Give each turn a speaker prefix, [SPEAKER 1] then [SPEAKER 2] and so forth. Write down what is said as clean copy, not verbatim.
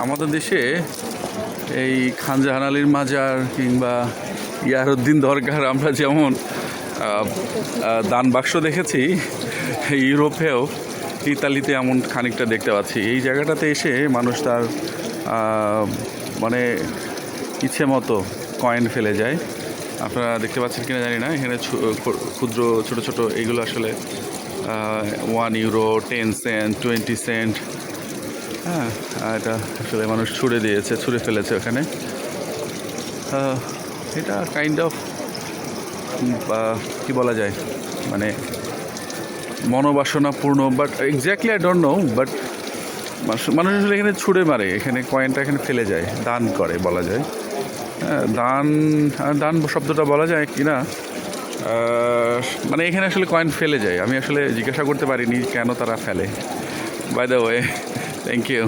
[SPEAKER 1] আমাদের দেশে এই খান জাহান আলীর মাজার কিংবা ইয়ারউদ্দিন দরগার আমরা যেমন দান বাক্স দেখেছি, ইউরোপেও ইতালিতে এমন খানিকটা দেখতে পাচ্ছি। এই জায়গাটাতে এসে মানুষ তার মানে ইচ্ছে মতো কয়েন ফেলে যায়। আপনারা দেখতে পাচ্ছেন কিনা জানি না, এখানে ক্ষুদ্র ছোট ছোট এইগুলো আসলে 1 ইউরো, 10 সেন্ট, 20 সেন্ট। হ্যাঁ, এটা আসলে মানুষ ছুঁড়ে ফেলেছে ওখানে। এটা কাইন্ড অফ কী বলা যায়, মানে মনোবাসনাপূর্ণ, but exactly I don't know, but মানুষ আসলে এখানে ছুঁড়ে মারে, এখানে কয়েনটা এখানে ফেলে যায়, দান করে বলা যায়। দান দান শব্দটা বলা যায় কি না, মানে এখানে আসলে কয়েন ফেলে যায়। আমি আসলে জিজ্ঞাসা করতে পারিনি কেন তারা ফেলে। By the way, thank you.